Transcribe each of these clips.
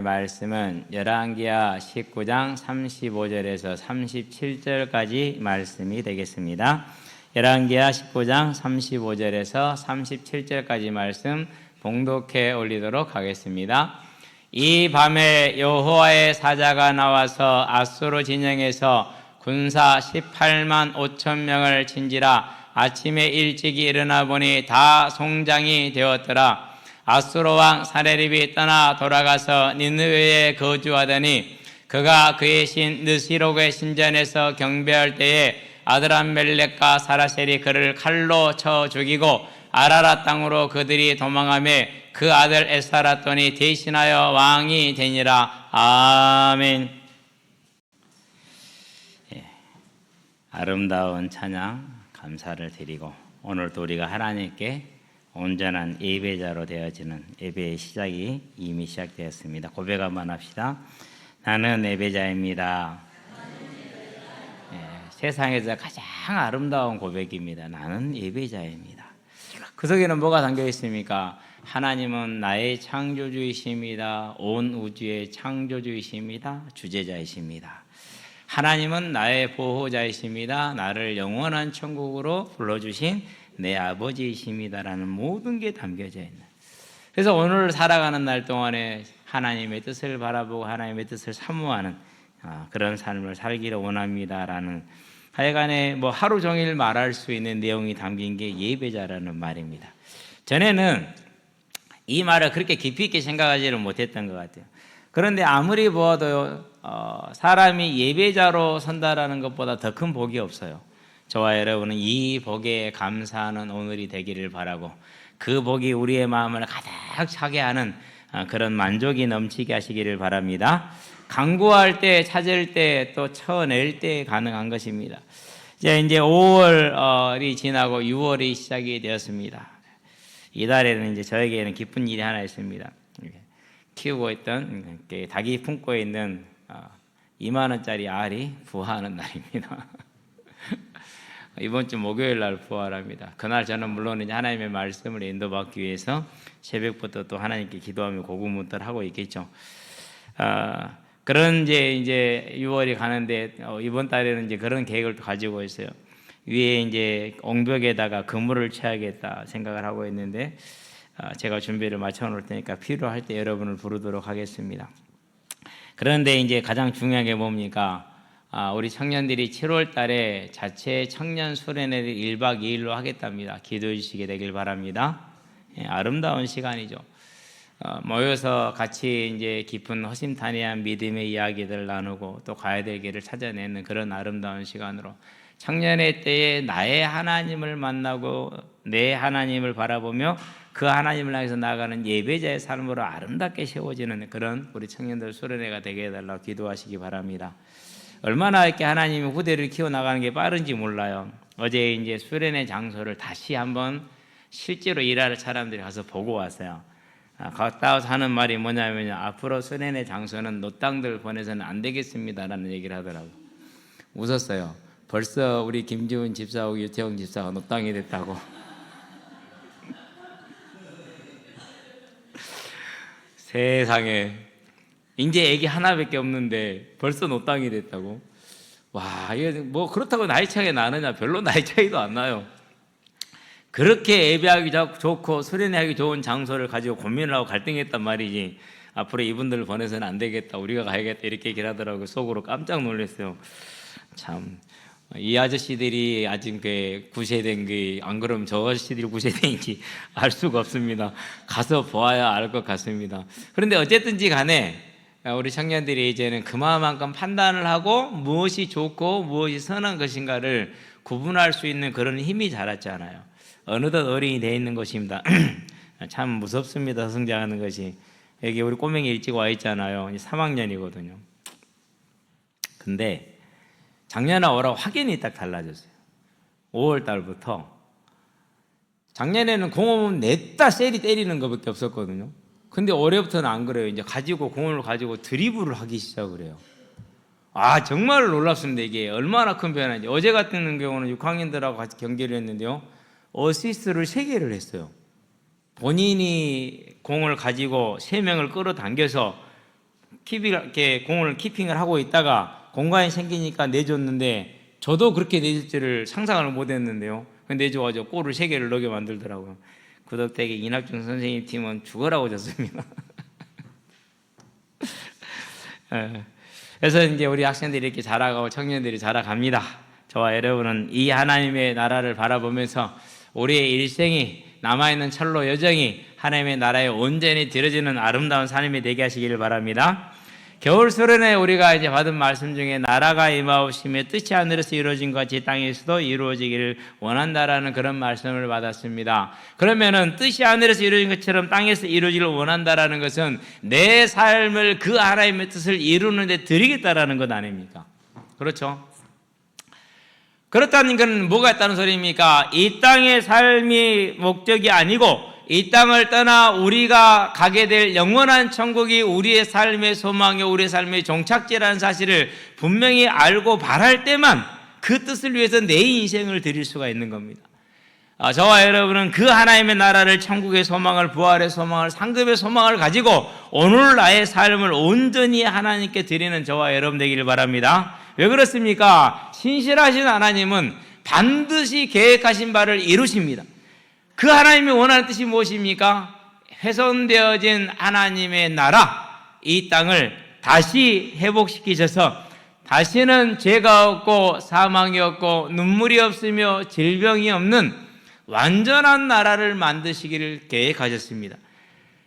말씀은 열왕기하 19장 35절에서 37절까지 말씀이 되겠습니다. 열왕기하 19장 35절에서 37절까지 말씀 봉독해 올리도록 하겠습니다. 이 밤에 여호와의 사자가 나와서 앗소르 진영에서 군사 18만 5천 명을 친지라. 아침에 일찍이 일어나 보니 다 송장이 되었더라. 앗소르 왕 사네립이 떠나 돌아가서 니느웨에 거주하더니 그가 그의 신 느시록의 신전에서 경배할 때에 아드람멜렉과 사라셀이 그를 칼로 쳐 죽이고 아라라 땅으로 그들이 도망하며 그 아들 에스라돈이 대신하여 왕이 되니라. 아멘. 아름다운 찬양 감사를 드리고 오늘도 우리가 하나님께 온전한 예배자로 되어지는 예배의 시작이 이미 시작되었습니다. 고백 한번 합시다. 나는 예배자입니다. 세상에서 가장 아름다운 고백입니다. 나는 예배자입니다. 그 속에는 뭐가 담겨 있습니까? 하나님은 나의 창조주이십니다. 온 우주의 창조주이십니다. 주재자이십니다. 하나님은 나의 보호자이십니다. 나를 영원한 천국으로 불러주신 내 아버지이십니다라는 모든 게 담겨져 있는. 그래서 오늘 살아가는 날 동안에 하나님의 뜻을 바라보고 하나님의 뜻을 사모하는 그런 삶을 살기를 원합니다라는, 하여간에 뭐 하루 종일 말할 수 있는 내용이 담긴 게 예배자라는 말입니다. 전에는 이 말을 그렇게 깊이 있게 생각하지를 못했던 것 같아요. 그런데 아무리 보아도 사람이 예배자로 선다라는 것보다 더 큰 복이 없어요. 저와 여러분은 이 복에 감사하는 오늘이 되기를 바라고, 그 복이 우리의 마음을 가득 차게 하는 그런 만족이 넘치게 하시기를 바랍니다. 간구할 때, 찾을 때, 또 쳐낼 때 가능한 것입니다. 이제 5월이 지나고 6월이 시작이 되었습니다. 이달에는 이제 저에게는 기쁜 일이 하나 있습니다. 키우고 있던 닭이 품고 있는 2만 원짜리 알이 부화하는 날입니다. 이번 주 목요일 날 부활합니다. 그날 저는 물론 이제 하나님의 말씀을 인도받기 위해서 새벽부터 또 하나님께 기도하며 고군분투를 하고 있겠죠. 그런 이제 6월이 가는데 이번 달에는 이제 그런 계획을 가지고 있어요. 위에 이제 옹벽에다가 그물을 쳐야겠다 생각을 하고 있는데 제가 준비를 마쳐 놓을 테니까 필요할 때 여러분을 부르도록 하겠습니다. 그런데 이제 가장 중요한 게 뭡니까? 우리 청년들이 7월 달에 자체 청년 수련회를 1박 2일로 하겠답니다. 기도해 주시게 되길 바랍니다. 아름다운 시간이죠. 모여서 같이 이제 깊은 허심탄회한 믿음의 이야기들을 나누고 또 가야 될 길을 찾아내는 그런 아름다운 시간으로, 청년의 때에 나의 하나님을 만나고 내 하나님을 바라보며 그 하나님을 향해서 나아가는 예배자의 삶으로 아름답게 세워지는 그런 우리 청년들 수련회가 되게 해달라고 기도하시기 바랍니다. 얼마나 이렇게 하나님이 후대를 키워나가는 게 빠른지 몰라요. 어제 이제 수련회 장소를 다시 한번 실제로 일하는 사람들이 가서 보고 왔어요. 갔다 와서 하는 말이 뭐냐면, 앞으로 수련회 장소는 노땅들 보내서는 안 되겠습니다라는 얘기를 하더라고요. 웃었어요. 벌써 우리 김지훈 집사하고 유태영 집사가 노땅이 됐다고. 세상에, 이제 애기 하나밖에 없는데 벌써 노땅이 됐다고. 와, 이게 뭐 그렇다고 나이 차이가 나느냐? 별로 나이 차이도 안 나요. 그렇게 예배하기 좋고 수련회하기 좋은 장소를 가지고 고민을 하고 갈등했단 말이지, 앞으로 이분들을 보내서는 안 되겠다, 우리가 가야겠다 이렇게 얘기를 하더라고요. 속으로 깜짝 놀랐어요. 참, 이 아저씨들이 아직 구세된 게, 안 그러면 저 아저씨들이 구세된지 알 수가 없습니다. 가서 보아야 알 것 같습니다. 그런데 어쨌든지 간에 우리 청년들이 이제는 그만큼 판단을 하고 무엇이 좋고 무엇이 선한 것인가를 구분할 수 있는 그런 힘이 자랐잖아요. 어느덧 어린이 되어 있는 것입니다. 참 무섭습니다. 성장하는 것이. 여기 우리 꼬맹이 일찍 와 있잖아요. 3학년이거든요. 근데 작년에 올해 확연히 딱 달라졌어요. 5월 달부터. 작년에는 공을 냈다 셀이 때리는 것밖에 없었거든요. 근데 올해부터는 안 그래요. 이제 공을 가지고 드리블을 하기 시작을 해요. 정말 놀랍습니다. 이게 얼마나 큰 변화인지. 어제 같은 경우는 6학년들하고 같이 경기를 했는데요, 어시스트를 3개를 했어요. 본인이 공을 가지고 3명을 끌어당겨서 이렇게 공을 키핑을 하고 있다가 공간이 생기니까 내줬는데 저도 그렇게 내줄 줄을 상상을 못했는데요. 내줘가지고 골을 3개를 넣게 만들더라고요. 구덕대기 이낙준 선생님 팀은 죽어라고 졌습니다. 그래서 이제 우리 학생들이 이렇게 자라가고 청년들이 자라갑니다. 저와 여러분은 이 하나님의 나라를 바라보면서 우리의 일생이 남아있는 철로 여정이 하나님의 나라에 온전히 들어지는 아름다운 삶이 되게 하시기를 바랍니다. 겨울 수련회 우리가 이제 받은 말씀 중에 나라가 임하오시며 뜻이 하늘에서 이루어진 것 같이 땅에서도 이루어지기를 원한다라는 그런 말씀을 받았습니다. 그러면은 뜻이 하늘에서 이루어진 것처럼 땅에서 이루어지기를 원한다라는 것은 내 삶을 그 하나님의 뜻을 이루는 데 드리겠다라는 것 아닙니까? 그렇죠? 그렇다는 건 뭐가 있다는 소리입니까? 이 땅의 삶이 목적이 아니고 이 땅을 떠나 우리가 가게 될 영원한 천국이 우리의 삶의 소망이 우리의 삶의 종착지라는 사실을 분명히 알고 바랄 때만 그 뜻을 위해서 내 인생을 드릴 수가 있는 겁니다. 저와 여러분은 그 하나님의 나라를, 천국의 소망을, 부활의 소망을, 상급의 소망을 가지고 오늘 나의 삶을 온전히 하나님께 드리는 저와 여러분 되기를 바랍니다. 왜 그렇습니까? 신실하신 하나님은 반드시 계획하신 바를 이루십니다. 그 하나님이 원하는 뜻이 무엇입니까? 훼손되어진 하나님의 나라, 이 땅을 다시 회복시키셔서 다시는 죄가 없고 사망이 없고 눈물이 없으며 질병이 없는 완전한 나라를 만드시기를 계획하셨습니다.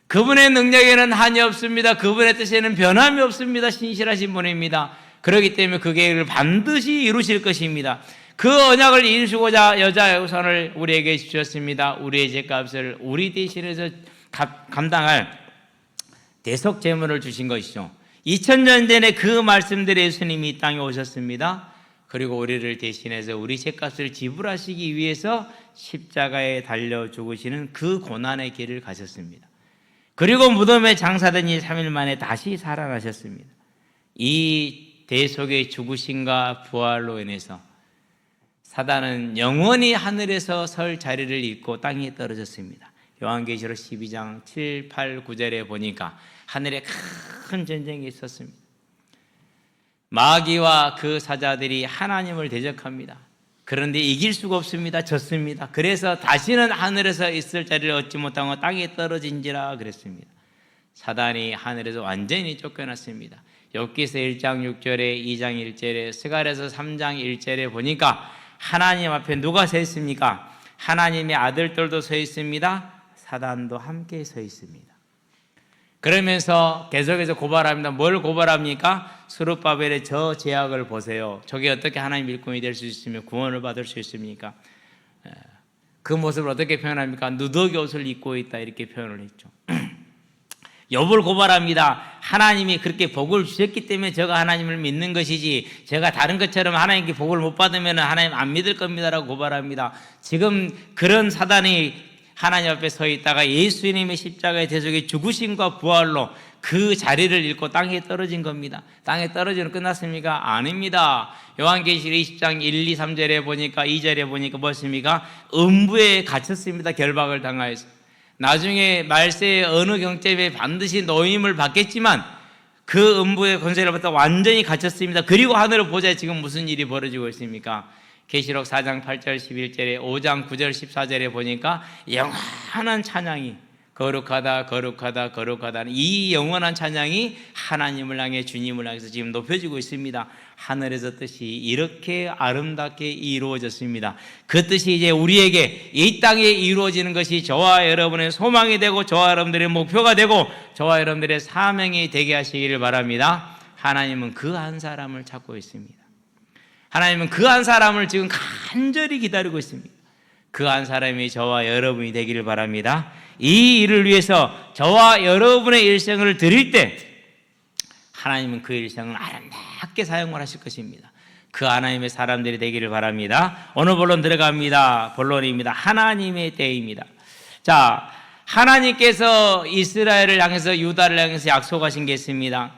그분의 능력에는 한이 없습니다. 그분의 뜻에는 변함이 없습니다. 신실하신 분입니다. 그렇기 때문에 그 계획을 반드시 이루실 것입니다. 그 언약을 이루시고자 여자 우선을 우리에게 주셨습니다. 우리의 죄값을 우리 대신해서 감당할 대속 제물을 주신 것이죠. 2000년 전에 그 말씀대로 예수님이 이 땅에 오셨습니다. 그리고 우리를 대신해서 우리 죄값을 지불하시기 위해서 십자가에 달려 죽으시는 그 고난의 길을 가셨습니다. 그리고 무덤에 장사되니 3일 만에 다시 살아나셨습니다. 이 대속의 죽으심과 부활로 인해서 사단은 영원히 하늘에서 설 자리를 잃고 땅에 떨어졌습니다. 요한계시록 12장 7, 8, 9절에 보니까 하늘에 큰 전쟁이 있었습니다. 마귀와 그 사자들이 하나님을 대적합니다. 그런데 이길 수가 없습니다. 졌습니다. 그래서 다시는 하늘에서 있을 자리를 얻지 못하고 땅에 떨어진지라 그랬습니다. 사단이 하늘에서 완전히 쫓겨났습니다. 욥기서 1장 6절에 2장 1절에 스가랴서 3장 1절에 보니까 하나님 앞에 누가 서 있습니까? 하나님의 아들들도 서 있습니다. 사단도 함께 서 있습니다. 그러면서 계속해서 고발합니다. 뭘 고발합니까? 스룹바벨의 저 제약을 보세요. 저게 어떻게 하나님 일꾼이 될 수 있으며 구원을 받을 수 있습니까? 그 모습을 어떻게 표현합니까? 누더기 옷을 입고 있다 이렇게 표현을 했죠. 욥을 고발합니다. 하나님이 그렇게 복을 주셨기 때문에 제가 하나님을 믿는 것이지 제가 다른 것처럼 하나님께 복을 못 받으면 하나님 안 믿을 겁니다라고 고발합니다. 지금 그런 사단이 하나님 앞에 서 있다가 예수님의 십자가의 대속의 죽으심과 부활로 그 자리를 잃고 땅에 떨어진 겁니다. 땅에 떨어지면 끝났습니까? 아닙니다. 요한계시록 20장 1, 2, 3절에 보니까 2절에 보니까 무엇입니까? 음부에 갇혔습니다. 결박을 당하여서. 나중에 말세의 어느 경점에 반드시 노임을 받겠지만 그 음부의 권세를 받다 완전히 갇혔습니다. 그리고 하늘을 보자 지금 무슨 일이 벌어지고 있습니까? 계시록 4장 8절 11절에 5장 9절 14절에 보니까 영원한 찬양이 거룩하다 거룩하다 거룩하다 이 영원한 찬양이 하나님을 향해 주님을 향해서 지금 높여지고 있습니다. 하늘에서 뜻이 이렇게 아름답게 이루어졌습니다. 그 뜻이 이제 우리에게 이 땅에 이루어지는 것이 저와 여러분의 소망이 되고 저와 여러분들의 목표가 되고 저와 여러분들의 사명이 되게 하시기를 바랍니다. 하나님은 그 한 사람을 찾고 있습니다. 하나님은 그 한 사람을 지금 간절히 기다리고 있습니다. 그 한 사람이 저와 여러분이 되기를 바랍니다. 이 일을 위해서 저와 여러분의 일생을 드릴 때 하나님은 그 일생을 아름답게 사용을 하실 것입니다. 그 하나님의 사람들이 되기를 바랍니다. 오늘 본론 들어갑니다. 본론입니다. 하나님의 때입니다. 자, 하나님께서 이스라엘을 향해서 유다를 향해서 약속하신 게 있습니다.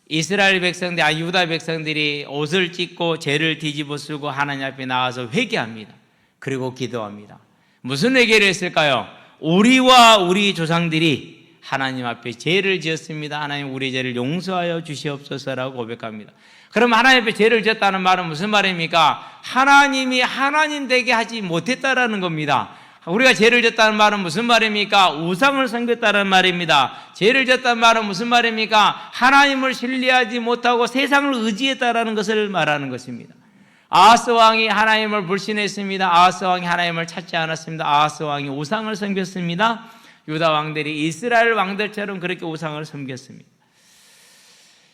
이스라엘 백성들, 유다 백성들이 옷을 찢고 죄를 뒤집어 쓰고 하나님 앞에 나와서 회개합니다. 그리고 기도합니다. 무슨 회개를 했을까요? 우리와 우리 조상들이 하나님 앞에 죄를 지었습니다. 하나님 우리 죄를 용서하여 주시옵소서라고 고백합니다. 그럼 하나님 앞에 죄를 지었다는 말은 무슨 말입니까? 하나님이 하나님 되게 하지 못했다라는 겁니다. 우리가 죄를 졌다는 말은 무슨 말입니까? 우상을 섬겼다는 말입니다. 죄를 졌다는 말은 무슨 말입니까? 하나님을 신뢰하지 못하고 세상을 의지했다라는 것을 말하는 것입니다. 아하스 왕이 하나님을 불신했습니다. 아하스 왕이 하나님을 찾지 않았습니다. 아하스 왕이 우상을 섬겼습니다. 유다 왕들이 이스라엘 왕들처럼 그렇게 우상을 섬겼습니다.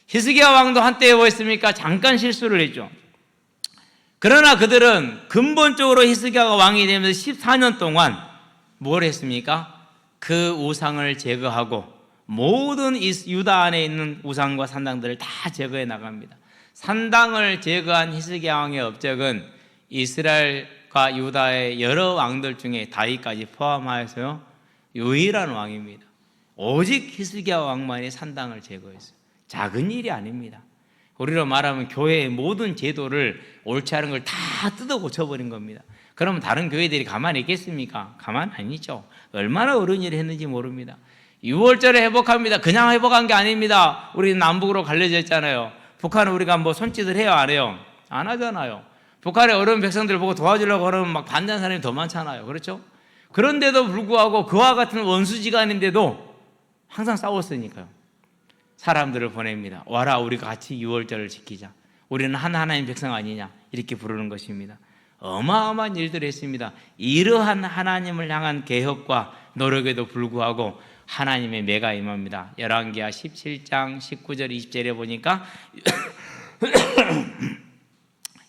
히스기야 왕도 한때 뭐했습니까? 잠깐 실수를 했죠. 그러나 그들은 근본적으로 히스기야가 왕이 되면서 14년 동안 뭘 했습니까? 그 우상을 제거하고 모든 유다 안에 있는 우상과 산당들을 다 제거해 나갑니다. 산당을 제거한 히스기야 왕의 업적은 이스라엘과 유다의 여러 왕들 중에 다윗까지 포함하여서요 유일한 왕입니다. 오직 히스기야 왕만이 산당을 제거했어요. 작은 일이 아닙니다. 우리로 말하면 교회의 모든 제도를 옳지 않은 걸 다 뜯어 고쳐버린 겁니다. 그러면 다른 교회들이 가만히 있겠습니까? 가만 아니죠. 얼마나 어려운 일을 했는지 모릅니다. 6월절에 회복합니다. 그냥 회복한 게 아닙니다. 우리는 남북으로 갈려져 있잖아요. 북한은 우리가 뭐 손짓을 해요, 안 해요? 안 하잖아요. 북한의 어려운 백성들 보고 도와주려고 그러면 막 반대하는 사람이 더 많잖아요. 그렇죠? 그런데도 불구하고 그와 같은 원수지간인데도 항상 싸웠으니까요. 사람들을 보냅니다. 와라, 우리가 같이 6월절을 지키자. 우리는 하나님 백성 아니냐, 이렇게 부르는 것입니다. 어마어마한 일들을 했습니다. 이러한 하나님을 향한 개혁과 노력에도 불구하고 하나님의 매가 임합니다. 열왕기하 17장 19절 20절에 보니까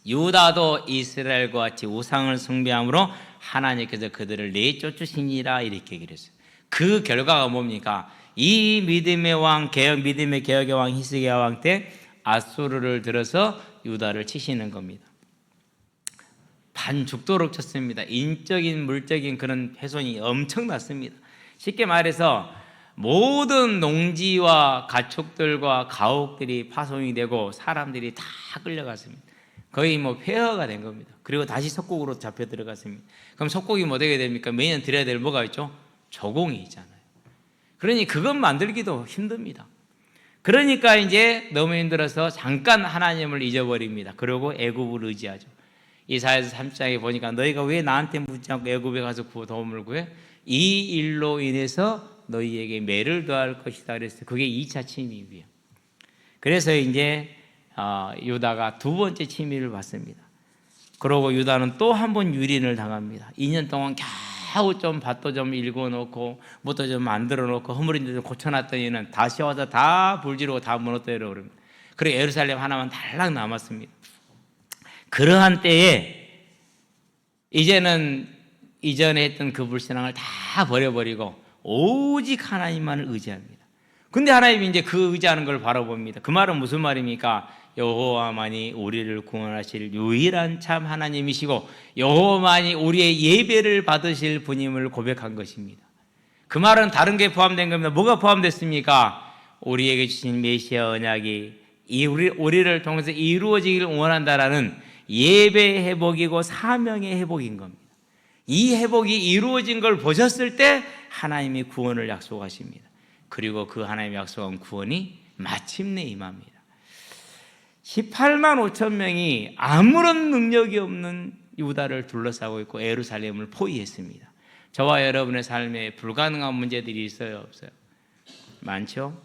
유다도 이스라엘과 같이 우상을 숭배함으로 하나님께서 그들을 내쫓으시니라, 이렇게 얘기를 했어요. 그 결과가 뭡니까? 이 믿음의 왕, 믿음의 개혁의 왕 히스기야 왕 때 아수르를 들어서 유다를 치시는 겁니다. 반죽도록 쳤습니다. 인적인 물적인 그런 훼손이 엄청났습니다. 쉽게 말해서 모든 농지와 가축들과 가옥들이 파손이 되고 사람들이 다 끌려갔습니다. 거의 뭐 폐허가 된 겁니다. 그리고 다시 속국으로 잡혀 들어갔습니다. 그럼 속국이 뭐 되게 됩니까? 매년 드려야 될 뭐가 있죠? 조공이 있잖아요. 그러니 그것 만들기도 힘듭니다. 그러니까 이제 너무 힘들어서 잠깐 하나님을 잊어버립니다. 그리고 애굽을 의지하죠. 이사야서 3장에 보니까 너희가 왜 나한테 묻지 않고 애굽에 가서 도움을 구해? 이 일로 인해서 너희에게 매를 더할 것이다 그랬어요. 그게 2차 침입이에요. 그래서 이제 유다가 두 번째 침입을 받습니다. 그러고 유다는 또 한 번 유린을 당합니다. 2년 동안 겨우 좀 밭도 좀 일궈놓고 뭣도 좀 만들어놓고 허물인 데 좀 고쳐놨더니는 다시 와서 다 불지르고 다 무너뜨려 버립니다. 그리고 예루살렘 하나만 달랑 남았습니다. 그러한 때에 이제는 이전에 했던 그 불신앙을 다 버려버리고 오직 하나님만을 의지합니다. 근데 하나님이 이제 그 의지하는 걸 바라봅니다. 그 말은 무슨 말입니까? 여호와만이 우리를 구원하실 유일한 참 하나님이시고 여호와만이 우리의 예배를 받으실 분임을 고백한 것입니다. 그 말은 다른 게 포함된 겁니다. 뭐가 포함됐습니까? 우리에게 주신 메시아 언약이 우리를 통해서 이루어지기를 원한다라는 예배의 회복이고 사명의 회복인 겁니다. 이 회복이 이루어진 걸 보셨을 때 하나님이 구원을 약속하십니다. 그리고 그 하나님이 약속한 구원이 마침내 임합니다. 18만 5천 명이 아무런 능력이 없는 유다를 둘러싸고 있고 예루살렘을 포위했습니다. 저와 여러분의 삶에 불가능한 문제들이 있어요, 없어요? 많죠?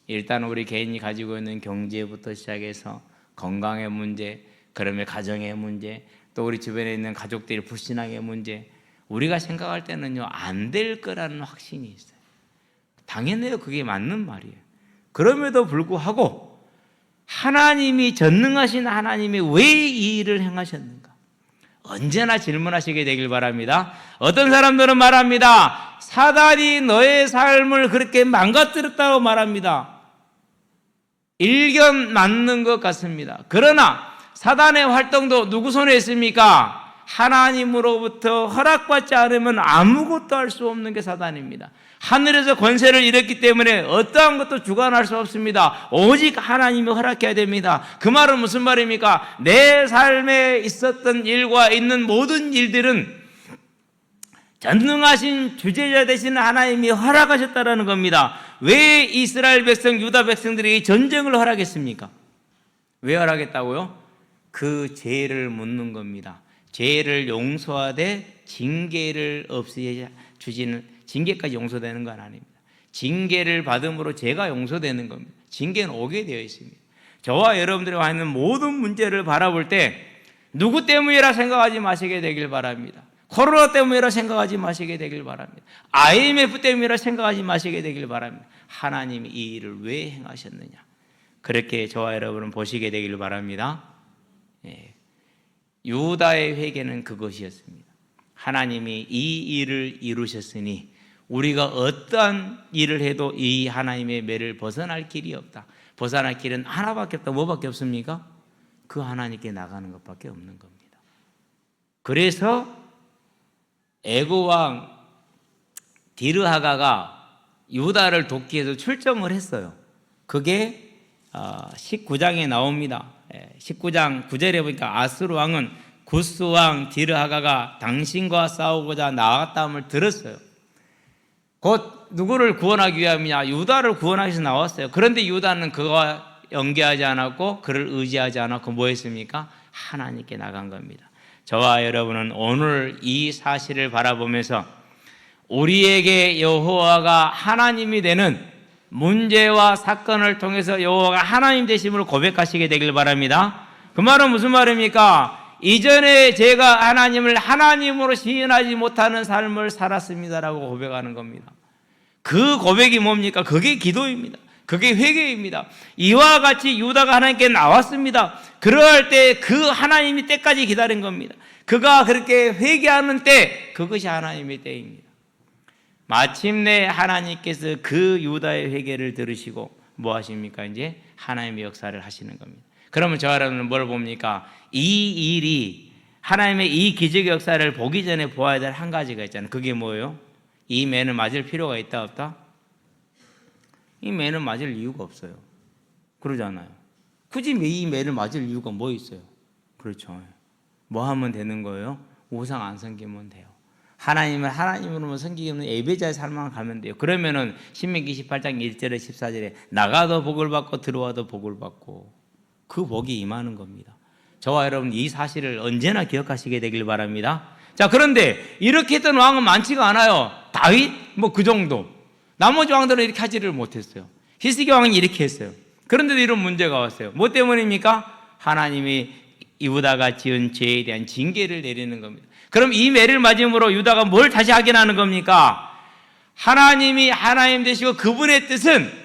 일단 우리 개인이 가지고 있는 경제부터 시작해서 건강의 문제, 그러면 가정의 문제, 또 우리 주변에 있는 가족들의 불신앙의 문제, 우리가 생각할 때는요 안 될 거라는 확신이 있어요. 당연해요. 그게 맞는 말이에요. 그럼에도 불구하고 하나님이 전능하신 하나님이 왜 이 일을 행하셨는가? 언제나 질문하시게 되길 바랍니다. 어떤 사람들은 말합니다. 사단이 너의 삶을 그렇게 망가뜨렸다고 말합니다. 일견 맞는 것 같습니다. 그러나 사단의 활동도 누구 손에 있습니까? 하나님으로부터 허락받지 않으면 아무것도 할 수 없는 게 사단입니다. 하늘에서 권세를 잃었기 때문에 어떠한 것도 주관할 수 없습니다. 오직 하나님이 허락해야 됩니다. 그 말은 무슨 말입니까? 내 삶에 있었던 일과 있는 모든 일들은 전능하신 주재자 되시는 하나님이 허락하셨다는 겁니다. 왜 이스라엘 백성, 유다 백성들에게 전쟁을 허락했습니까? 왜 허락했다고요? 그 죄를 묻는 겁니다. 죄를 용서하되 징계를 없애 주지는, 징계까지 용서되는 건 아닙니다. 징계를 받음으로 죄가 용서되는 겁니다. 징계는 오게 되어 있습니다. 저와 여러분들이 와 있는 모든 문제를 바라볼 때 누구 때문이라 생각하지 마시게 되길 바랍니다. 코로나 때문이라 생각하지 마시게 되길 바랍니다. IMF 때문이라 생각하지 마시게 되길 바랍니다. 하나님이 이 일을 왜 행하셨느냐, 그렇게 저와 여러분은 보시게 되길 바랍니다. 예. 유다의 회개는 그것이었습니다. 하나님이 이 일을 이루셨으니 우리가 어떠한 일을 해도 이 하나님의 매를 벗어날 길이 없다. 벗어날 길은 하나밖에 없다. 뭐밖에 없습니까? 그 하나님께 나가는 것밖에 없는 겁니다. 그래서 애고왕 디르하가가 유다를 돕기 위해서 출정을 했어요. 그게 19장에 나옵니다. 19장 9절에 보니까 아수르 왕은 구스 왕 디르하가가 당신과 싸우고자 나왔다함을 들었어요. 곧 누구를 구원하기 위함이냐? 유다를 구원하기 위해서 나왔어요. 그런데 유다는 그와 연계하지 않았고 그를 의지하지 않았고 뭐 했습니까? 하나님께 나간 겁니다. 저와 여러분은 오늘 이 사실을 바라보면서 우리에게 여호와가 하나님이 되는 문제와 사건을 통해서 여호와가 하나님 되심을 고백하시게 되길 바랍니다. 그 말은 무슨 말입니까? 이전에 제가 하나님을 하나님으로 시인하지 못하는 삶을 살았습니다라고 고백하는 겁니다. 그 고백이 뭡니까? 그게 기도입니다. 그게 회개입니다. 이와 같이 유다가 하나님께 나왔습니다. 그럴 때 그 하나님이 때까지 기다린 겁니다. 그가 그렇게 회개하는 때, 그것이 하나님의 때입니다. 마침내 하나님께서 그 유다의 회개를 들으시고 뭐 하십니까? 이제 하나님의 역사를 하시는 겁니다. 그러면 저 여러분은 뭘 봅니까? 이 일이, 하나님의 이 기적의 역사를 보기 전에 보아야 될 한 가지가 있잖아요. 그게 뭐예요? 이 매는 맞을 필요가 있다 없다? 이 매는 맞을 이유가 없어요. 그러잖아요. 굳이 이 매를 맞을 이유가 뭐 있어요? 그렇죠. 뭐 하면 되는 거예요? 우상 안 섬기면 돼요. 하나님을 하나님으로만 섬기면 예배자의 삶만 가면 돼요. 그러면은 신명기 18장 1절에 14절에 나가도 복을 받고 들어와도 복을 받고 그 복이 임하는 겁니다. 저와 여러분 이 사실을 언제나 기억하시게 되길 바랍니다. 자, 그런데 이렇게 했던 왕은 많지가 않아요. 다윗 뭐 그 정도. 나머지 왕들은 이렇게 하지를 못했어요. 히스기 왕은 이렇게 했어요. 그런데도 이런 문제가 왔어요. 뭐 때문입니까? 하나님이 유다가 지은 죄에 대한 징계를 내리는 겁니다. 그럼 이 매를 맞음으로 유다가 뭘 다시 확인하는 겁니까? 하나님이 하나님 되시고 그분의 뜻은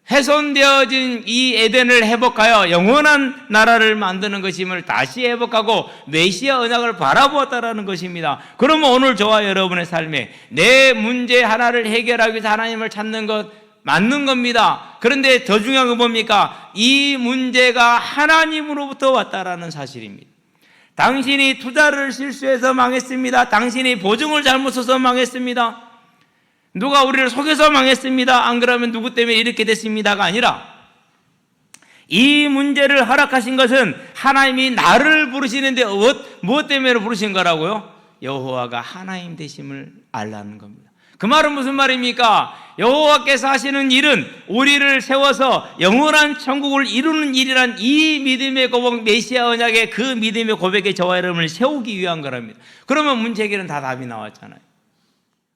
훼손되어진 이 에덴을 회복하여 영원한 나라를 만드는 것임을 다시 회복하고 메시아 언약을 바라보았다라는 것입니다. 그러면 오늘 저와 여러분의 삶에 내 문제 하나를 해결하기 위해서 하나님을 찾는 것 맞는 겁니다. 그런데 더 중요한 건 뭡니까? 이 문제가 하나님으로부터 왔다라는 사실입니다. 당신이 투자를 실수해서 망했습니다. 당신이 보증을 잘못 써서 망했습니다. 누가 우리를 속여서 망했습니다. 안 그러면 누구 때문에 이렇게 됐습니다가 아니라 이 문제를 허락하신 것은 하나님이 나를 부르시는데 무엇 때문에 부르신 거라고요? 여호와가 하나님 되심을 알라는 겁니다. 그 말은 무슨 말입니까? 여호와께서 하시는 일은 우리를 세워서 영원한 천국을 이루는 일이란 이 믿음의 고백, 메시아 언약의 그 믿음의 고백에 저와 여러분을 세우기 위한 거랍니다. 그러면 문제 해결은 다 답이 나왔잖아요.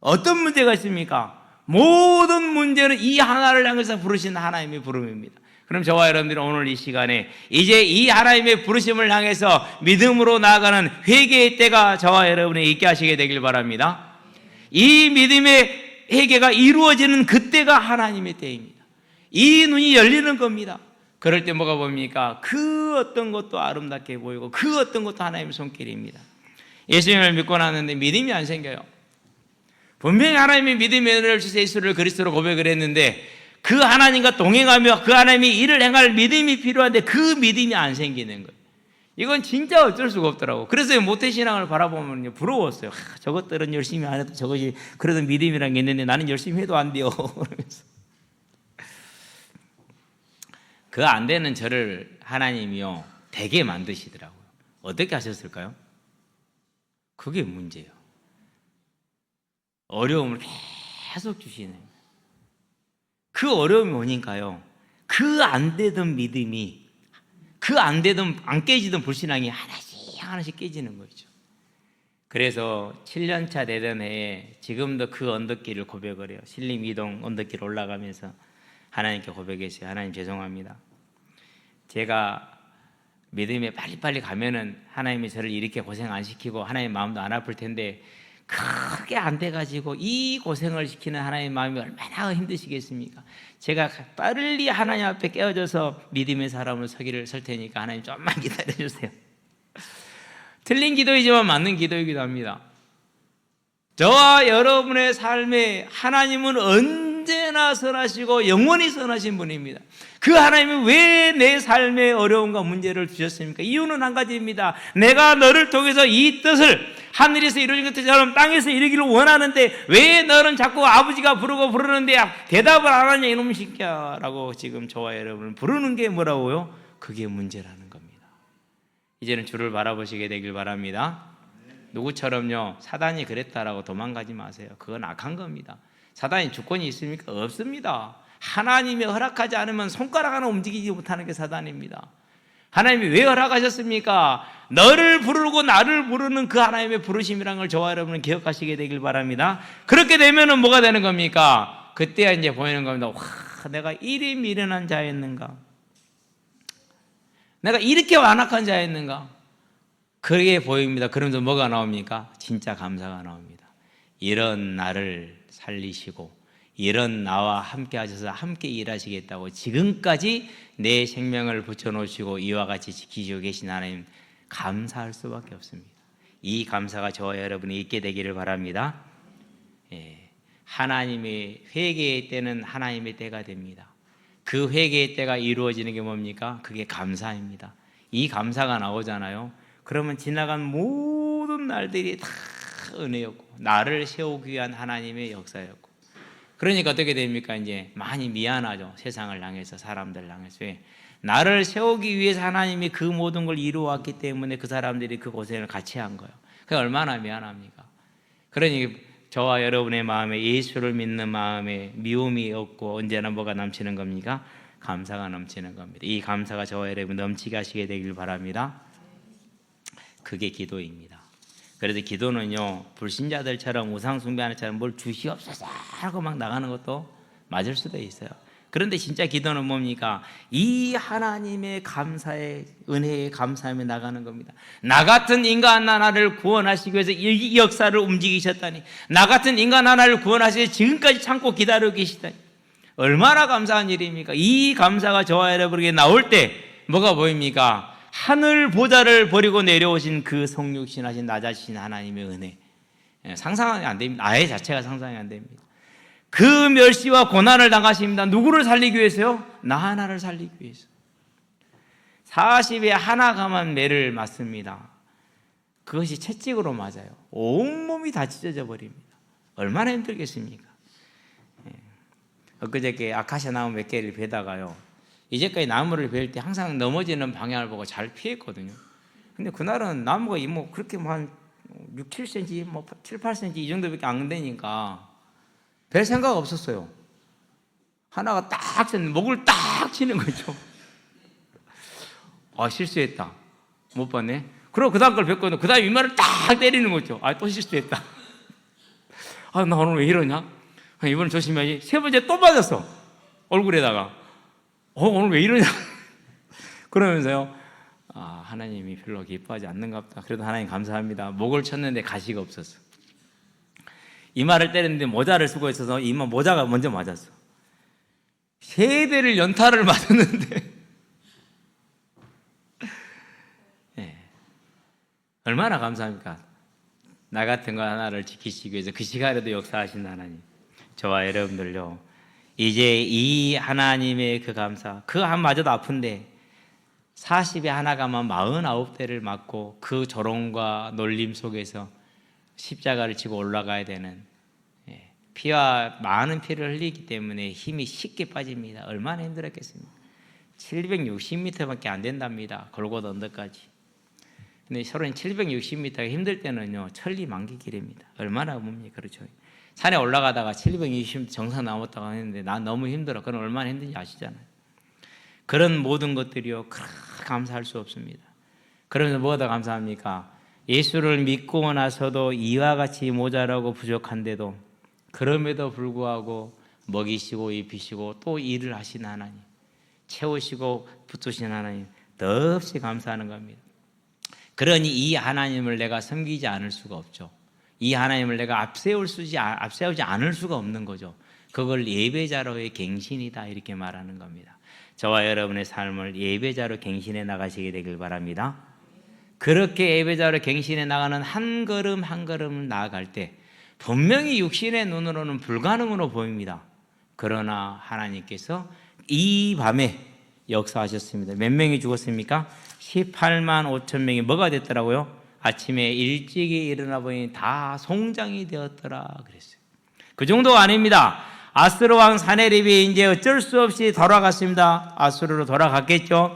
어떤 문제가 있습니까? 모든 문제는 이 하나를 향해서 부르신 하나님의 부름입니다. 그럼 저와 여러분들은 오늘 이 시간에 이제 이 하나님의 부르심을 향해서 믿음으로 나아가는 회개의 때가 저와 여러분이 있게 하시게 되길 바랍니다. 이 믿음의 회개가 이루어지는 그때가 하나님의 때입니다. 이 눈이 열리는 겁니다. 그럴 때 뭐가 보입니까? 그 어떤 것도 아름답게 보이고 그 어떤 것도 하나님의 손길입니다. 예수님을 믿고 나는데 믿음이 안 생겨요. 분명히 하나님의 믿음의 은혜를 주셔서 예수를 그리스도로 고백을 했는데 그 하나님과 동행하며 그 하나님이 일을 행할 믿음이 필요한데 그 믿음이 안 생기는 거예요. 이건 진짜 어쩔 수가 없더라고. 그래서 모태신앙을 바라보면 부러웠어요. 저것들은 열심히 안 해도 저것이 그래도 믿음이란 게 있는데 나는 열심히 해도 안 돼요. 그 안 되는 저를 하나님이요 되게 만드시더라고요. 어떻게 하셨을까요? 그게 문제예요. 어려움을 계속 주시는. 그 어려움이 뭐니까요? 그 안 되던 믿음이, 그 안 되던, 안 깨지던 불신앙이 하나씩 깨지는 거죠. 그래서 7년차 되던 해에 지금도 그 언덕길을 고백을 해요. 신림 이동 언덕길 올라가면서 하나님께 고백했어요. 하나님 죄송합니다. 제가 믿음에 빨리빨리 가면은 하나님이 저를 이렇게 고생 안 시키고 하나님 마음도 안 아플 텐데 크게 안 돼가지고 이 고생을 시키는 하나님 마음이 얼마나 힘드시겠습니까? 제가 빨리 하나님 앞에 깨어져서 믿음의 사람으로 설 테니까 하나님 좀만 기다려주세요. 틀린 기도이지만 맞는 기도이기도 합니다. 저와 여러분의 삶에 하나님은 언제나 선하시고 영원히 선하신 분입니다. 그 하나님이 왜 내 삶의 어려움과 문제를 주셨습니까? 이유는 한 가지입니다. 내가 너를 통해서 이 뜻을 하늘에서 이루어진 것처럼 땅에서 이루기를 원하는데 왜 너는 자꾸 아버지가 부르는데 대답을 안 하냐 이놈 새끼야 라고 지금 저와 여러분을 부르는 게 뭐라고요? 그게 문제라는 겁니다. 이제는 주를 바라보시게 되길 바랍니다. 누구처럼요, 사단이 그랬다라고 도망가지 마세요. 그건 악한 겁니다. 사단이 주권이 있습니까? 없습니다. 하나님이 허락하지 않으면 손가락 하나 움직이지 못하는 게 사단입니다. 하나님이 왜 허락하셨습니까? 너를 부르고 나를 부르는 그 하나님의 부르심이라는 걸 저와 여러분은 기억하시게 되길 바랍니다. 그렇게 되면은 뭐가 되는 겁니까? 그때야 이제 보이는 겁니다. 와, 내가 이리 미련한 자였는가? 내가 이렇게 완악한 자였는가? 그게 보입니다. 그러면서 뭐가 나옵니까? 진짜 감사가 나옵니다. 이런 나를 살리시고 이런 나와 함께 하셔서 함께 일하시겠다고 지금까지 내 생명을 붙여놓으시고 이와 같이 지키시고 계신 하나님 감사할 수밖에 없습니다. 이 감사가 저와 여러분이 있게 되기를 바랍니다. 하나님의 회개의 때는 하나님의 때가 됩니다. 그 회개의 때가 이루어지는 게 뭡니까? 그게 감사입니다. 이 감사가 나오잖아요. 그러면 지나간 모든 날들이 다 은혜였고 나를 세우기 위한 하나님의 역사였고, 그러니까 어떻게 됩니까? 이제 많이 미안하죠. 세상을 향해서, 사람들 향해서. 왜? 나를 세우기 위해서 하나님이 그 모든 걸 이루어왔기 때문에 그 사람들이 그 고생을 같이 한 거예요. 그게 얼마나 미안합니까? 그러니 저와 여러분의 마음에 예수를 믿는 마음에 미움이 없고 언제나 뭐가 넘치는 겁니까? 감사가 넘치는 겁니다. 이 감사가 저와 여러분 넘치게 하시게 되길 바랍니다. 그게 기도입니다. 그래서 기도는요, 불신자들처럼 우상 숭배하는 처럼 뭘 주시옵소서 하고 막 나가는 것도 맞을 수도 있어요. 그런데 진짜 기도는 뭡니까? 이 하나님의 감사의 은혜에 감사하며 나가는 겁니다. 나 같은 인간 하나를 구원하시기 위해서 이 역사를 움직이셨다니, 나 같은 인간 하나를 구원하시기 위해서 지금까지 참고 기다리고 계시다니, 얼마나 감사한 일입니까? 이 감사가 저와 여러분에게 나올 때 뭐가 보입니까? 하늘 보좌를 버리고 내려오신 그 성육신하신 나 자신 하나님의 은혜, 상상이 안 됩니다. 아예 자체가 상상이 안 됩니다. 그 멸시와 고난을 당하십니다. 누구를 살리기 위해서요? 나 하나를 살리기 위해서. 40에 하나가만 매를 맞습니다. 그것이 채찍으로 맞아요. 온몸이 다 찢어져 버립니다. 얼마나 힘들겠습니까? 엊그저께 아카시아 나무 몇 개를 베다가요, 이제까지 나무를 베일 때 항상 넘어지는 방향을 보고 잘 피했거든요. 근데 그날은 나무가 뭐 그렇게 한 6, 7cm, 뭐 7, 8cm 이 정도밖에 안 되니까 별 생각 없었어요. 하나가 딱 치는, 목을 딱 치는 거죠. 아, 실수했다. 못 봤네. 그리고 그 다음 걸 뱉거든. 그 다음 이마를 딱 때리는 거죠. 아, 또 실수했다. 아, 나 오늘 왜 이러냐? 이번엔 조심해야지. 세 번째 또 맞았어. 얼굴에다가. 오늘 왜 이러냐? 그러면서요, 아, 하나님이 별로 기뻐하지 않는가 보다. 그래도 하나님 감사합니다. 목을 쳤는데 가시가 없었어. 이마를 때렸는데 모자를 쓰고 있어서 이마 모자가 먼저 맞았어. 세 대를 연타를 맞았는데 네. 얼마나 감사합니까? 나 같은 거 하나를 지키시기 위해서 그 시간에도 역사하신 하나님, 저와 여러분들요, 이제 이 하나님의 그 감사, 그 한마저도 아픈데 40에 하나가만 49대를 맞고 그 조롱과 놀림 속에서 십자가를 지고 올라가야 되는, 피와 많은 피를 흘리기 때문에 힘이 쉽게 빠집니다. 얼마나 힘들었겠습니까? 760m밖에 안 된답니다. 골고다 언덕까지. 근데 서로는 760m가 힘들 때는요, 천리만기 길입니다. 얼마나 뭡니까? 그렇죠. 산에 올라가다가 720m 정상 넘었다고 했는데 난 너무 힘들어. 그건 얼마나 힘든지 아시잖아요. 그런 모든 것들이요, 감사할 수 없습니다. 그러면서 뭐가 더 감사합니까? 예수를 믿고 나서도 이와 같이 모자라고 부족한데도 그럼에도 불구하고 먹이시고 입히시고 또 일을 하신 하나님, 채우시고 붙드신 하나님, 더없이 감사하는 겁니다. 그러니 이 하나님을 내가 섬기지 않을 수가 없죠. 이 하나님을 내가 앞세우지 않을 수가 없는 거죠. 그걸 예배자로의 갱신이다 이렇게 말하는 겁니다. 저와 여러분의 삶을 예배자로 갱신해 나가시게 되길 바랍니다. 그렇게 예배자로 갱신해 나가는 한 걸음 한 걸음을 나아갈 때 분명히 육신의 눈으로는 불가능으로 보입니다. 그러나 하나님께서 이 밤에 역사하셨습니다. 몇 명이 죽었습니까? 18만 5천 명이 뭐가 됐더라고요? 아침에 일찍이 일어나 보니 다 송장이 되었더라 그랬어요. 그 정도가 아닙니다. 아수르 왕 사네립이 이제 어쩔 수 없이 돌아갔습니다. 아수르로 돌아갔겠죠.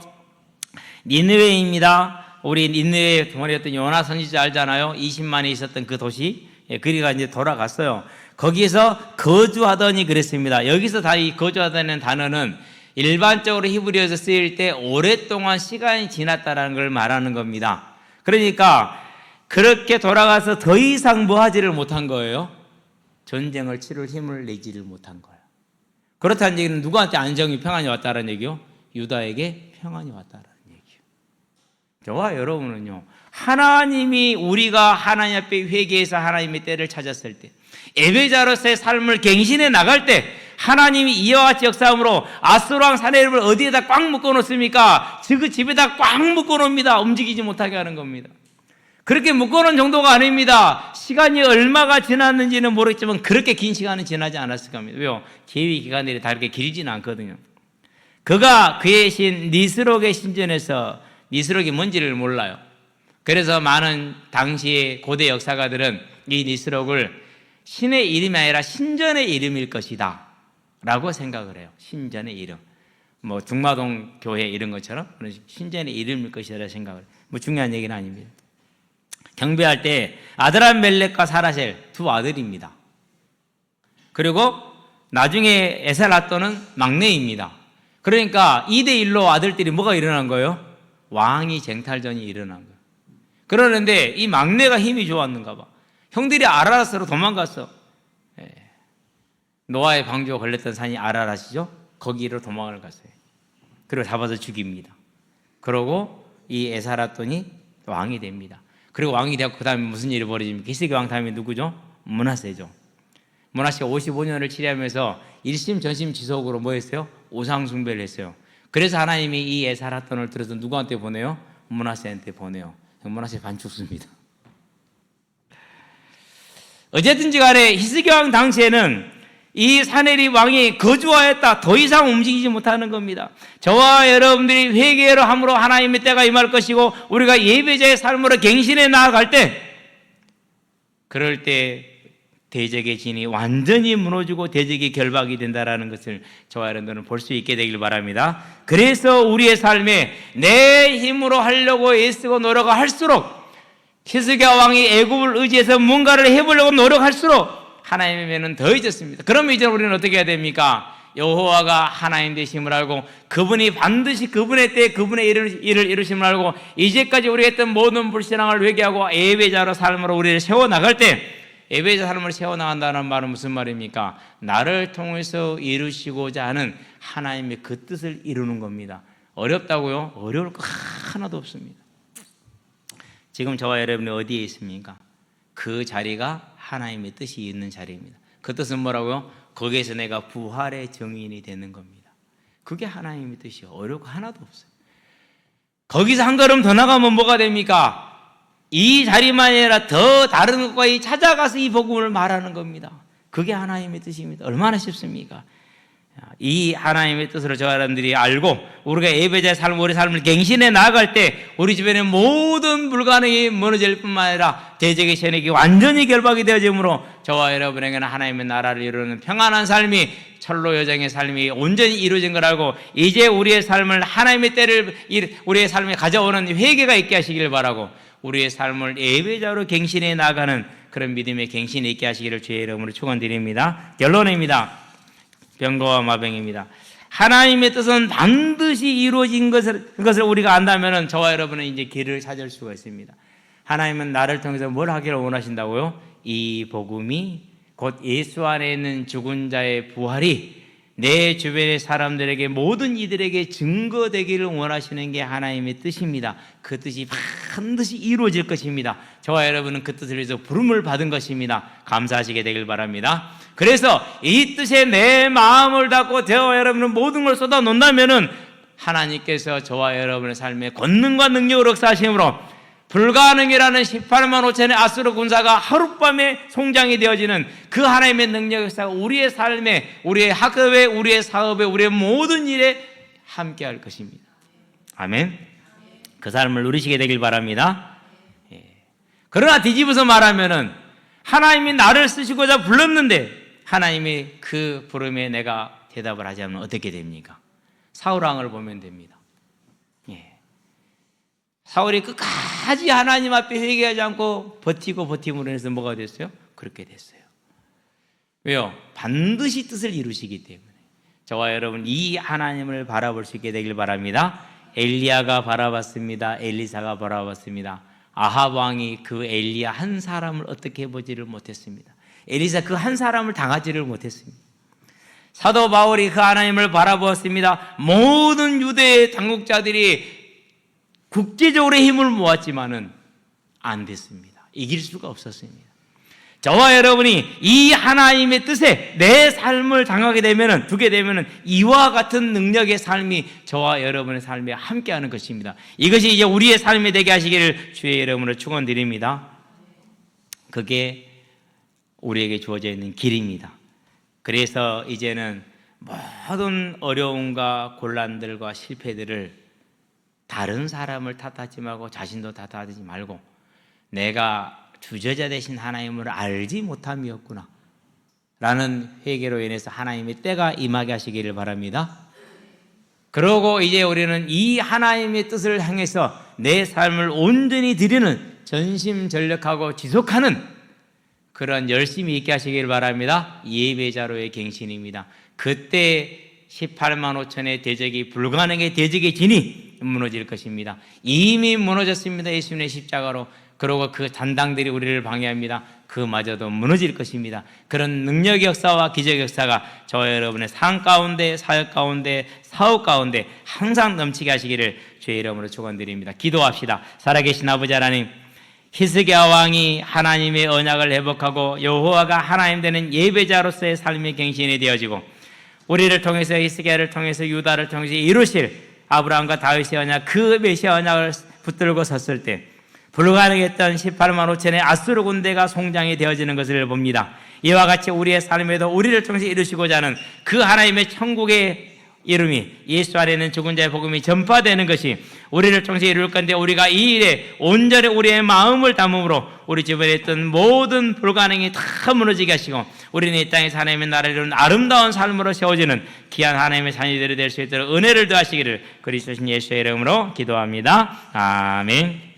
니느웨입니다. 우리 니느웨에 동원했던 요나 선지자 알잖아요. 20만이 있었던 그 도시. 그리가 이제 돌아갔어요. 거기에서 거주하더니 그랬습니다. 여기서 다 이 거주하다는 단어는 일반적으로 히브리어에서 쓰일 때 오랫동안 시간이 지났다는 걸 말하는 겁니다. 그러니까 그렇게 돌아가서 더 이상 뭐 하지를 못한 거예요? 전쟁을 치를 힘을 내지를 못한 거예요. 그렇다는 얘기는 누구한테 안정이 평안이 왔다는 얘기요? 유다에게 평안이 왔다는 얘기요. 저와 여러분은요, 하나님이 우리가 하나님 앞에 회개해서 하나님의 때를 찾았을 때, 예배자로서의 삶을 갱신해 나갈 때 하나님이 이와 같이 역사함으로 아수르 왕 사네립을 어디에다 꽉 묶어 놓습니까? 그 집에다 꽉 묶어 놓습니다. 움직이지 못하게 하는 겁니다. 그렇게 묶어 놓은 정도가 아닙니다. 시간이 얼마가 지났는지는 모르겠지만 그렇게 긴 시간은 지나지 않았을 겁니다. 왜요? 계위 기간들이 다 이렇게 길지는 않거든요. 그가 그의 신 니스록의 신전에서, 니스록이 뭔지를 몰라요. 그래서 많은 당시의 고대 역사가들은 이 니스록을 신의 이름이 아니라 신전의 이름일 것이다 라고 생각을 해요. 신전의 이름, 뭐 중마동 교회 이런 것처럼 신전의 이름일 것이라 생각을 해요. 뭐 중요한 얘기는 아닙니다. 경배할 때 아드람멜렉과 사라셀 두 아들입니다. 그리고 나중에 에살핫돈은 막내입니다. 그러니까 2대1로 아들들이 뭐가 일어난 거예요? 왕위 쟁탈전이 일어난 거예요. 그러는데 이 막내가 힘이 좋았는가 봐. 형들이 아라랏으로 도망갔어. 노아의 방주가 걸렸던 산이 아라랏이죠. 거기로 도망을 갔어요. 그리고 잡아서 죽입니다. 그러고 이 에살핫돈이 왕이 됩니다. 그리고 왕이 되고 그 다음에 무슨 일이 벌어집니까? 히스기 왕 다음에 누구죠? 므낫세죠. 므낫세가 55년을 치리하면서 일심전심지속으로 뭐 했어요? 우상 숭배를 했어요. 그래서 하나님이 이 에살핫돈을 들어서 누구한테 보내요? 므낫세한테 보내요. 므낫세 반 죽습니다. 어쨌든지 간에 히스기 왕 당시에는 이 사네립 왕이 거주하였다. 더 이상 움직이지 못하는 겁니다. 저와 여러분들이 회개로 함으로 하나님의 때가 임할 것이고 우리가 예배자의 삶으로 갱신해 나아갈 때, 그럴 때 대적의 진이 완전히 무너지고 대적이 결박이 된다는 것을 저와 여러분들은 볼 수 있게 되길 바랍니다. 그래서 우리의 삶에 내 힘으로 하려고 애쓰고 노력할수록, 히스기야 왕이 애굽을 의지해서 뭔가를 해보려고 노력할수록 하나님의 면은 더해졌습니다. 그러면 이제 우리는 어떻게 해야 됩니까? 여호와가 하나님 되심을 알고 그분이 반드시 그분의 때에 그분의 일을 이루심을 알고 이제까지 우리가 했던 모든 불신앙을 회개하고 예배자로 삶으로 우리를 세워나갈 때, 예배자 삶을 세워나간다는 말은 무슨 말입니까? 나를 통해서 이루시고자 하는 하나님의 그 뜻을 이루는 겁니다. 어렵다고요? 어려울 거 하나도 없습니다. 지금 저와 여러분이 어디에 있습니까? 그 자리가 하나님의 뜻이 있는 자리입니다. 그 뜻은 뭐라고요? 거기에서 내가 부활의 증인이 되는 겁니다. 그게 하나님의 뜻이에요. 어려울 거 하나도 없어요. 거기서 한 걸음 더 나가면 뭐가 됩니까? 이 자리만 아니라 더 다른 것과 찾아가서 이 복음을 말하는 겁니다. 그게 하나님의 뜻입니다. 얼마나 쉽습니까? 이 하나님의 뜻으로 저와 여러분들이 알고 우리가 예배자의 삶, 우리 삶을 갱신해 나아갈 때 우리 주변의 모든 불가능이 무너질 뿐만 아니라 대적의 세력이 완전히 결박이 되어지므로 저와 여러분에게는 하나님의 나라를 이루는 평안한 삶이, 철로 여정의 삶이 온전히 이루어진 걸 알고 이제 우리의 삶을 하나님의 때를 우리의 삶에 가져오는 회개가 있게 하시길 바라고 우리의 삶을 예배자로 갱신해 나가는 그런 믿음의 갱신이 있게 하시기를 주의 이름으로 축원드립니다. 결론입니다. 병거와 마병입니다. 하나님의 뜻은 반드시 이루어진 것을 우리가 안다면 저와 여러분은 이제 길을 찾을 수가 있습니다. 하나님은 나를 통해서 뭘 하기를 원하신다고요? 이 복음이 곧 예수 안에 있는 죽은 자의 부활이 내 주변의 사람들에게 모든 이들에게 증거되기를 원하시는 게 하나님의 뜻입니다. 그 뜻이 반드시 이루어질 것입니다. 저와 여러분은 그 뜻을 위해서 부름을 받은 것입니다. 감사하시게 되길 바랍니다. 그래서 이 뜻에 내 마음을 닫고 저와 여러분은 모든 걸 쏟아 놓는다면은 하나님께서 저와 여러분의 삶에 권능과 능력으로 역사하심으로 불가능이라는 18만 5천의 아수르 군사가 하룻밤에 송장이 되어지는 그 하나님의 능력 역사가 우리의 삶에, 우리의 학업에, 우리의 사업에, 우리의 모든 일에 함께 할 것입니다. 아멘. 그 삶을 누리시게 되길 바랍니다. 그러나 뒤집어서 말하면은 하나님이 나를 쓰시고자 불렀는데 하나님이 그 부름에 내가 대답을 하지 않으면 어떻게 됩니까? 사울왕을 보면 됩니다. 사울이 끝까지 하나님 앞에 회개하지 않고 버티므로 해서 뭐가 됐어요? 그렇게 됐어요. 왜요? 반드시 뜻을 이루시기 때문에. 저와 여러분 이 하나님을 바라볼 수 있게 되길 바랍니다. 엘리야가 바라봤습니다. 엘리사가 바라봤습니다. 아합 왕이 그 엘리야 한 사람을 어떻게 보지를 못했습니다. 엘리사 그 한 사람을 당하지를 못했습니다. 사도 바울이 그 하나님을 바라보았습니다. 모든 유대의 당국자들이 국제적으로 힘을 모았지만은 안 됐습니다. 이길 수가 없었습니다. 저와 여러분이 이 하나님의 뜻에 내 삶을 당하게 되면은, 두게 되면은 이와 같은 능력의 삶이 저와 여러분의 삶에 함께하는 것입니다. 이것이 이제 우리의 삶이 되게 하시기를 주의 이름으로 축원드립니다. 그게 우리에게 주어져 있는 길입니다. 그래서 이제는 모든 어려움과 곤란들과 실패들을 다른 사람을 탓하지 말고 자신도 탓하지 말고 내가 주저자 되신 하나님을 알지 못함이었구나 라는 회개로 인해서 하나님의 때가 임하게 하시기를 바랍니다. 그러고 이제 우리는 이 하나님의 뜻을 향해서 내 삶을 온전히 드리는 전심전력하고 지속하는 그런 열심이 있게 하시기를 바랍니다. 예배자로의 갱신입니다. 그때 18만 5천의 대적이 불가능의 대적의 진이 무너질 것입니다. 이미 무너졌습니다. 예수님의 십자가로. 그러고 그 잔당들이 우리를 방해합니다. 그마저도 무너질 것입니다. 그런 능력 역사와 기적 역사가 저와 여러분의 삶 가운데, 사역 가운데, 사업 가운데 항상 넘치게 하시기를 주의 이름으로 축원드립니다. 기도합시다. 살아계신 아버지 하나님, 히스기야 왕이 하나님의 언약을 회복하고 여호와가 하나님 되는 예배자로서의 삶의 갱신이 되어지고 우리를 통해서 히스기야를 통해서 유다를 통해서 이루실 아브라함과 다윗의 언약, 그 메시아 언약을 붙들고 섰을 때 불가능했던 18만 5천의 아수르 군대가 송장이 되어지는 것을 봅니다. 이와 같이 우리의 삶에도 우리를 통해서 이루시고자 하는 그 하나님의 천국의 이름이 예수 안에는 죽은 자의 복음이 전파되는 것이 우리를 통해서 이룰 건데 우리가 이 일에 온전히 우리의 마음을 담음으로 우리 주변에 있던 모든 불가능이 다 무너지게 하시고 우리는 이 땅에서 하나님의 나라를 이루는 아름다운 삶으로 세워지는 귀한 하나님의 자녀들이 될 수 있도록 은혜를 더하시기를 그리스도 신 예수의 이름으로 기도합니다. 아멘.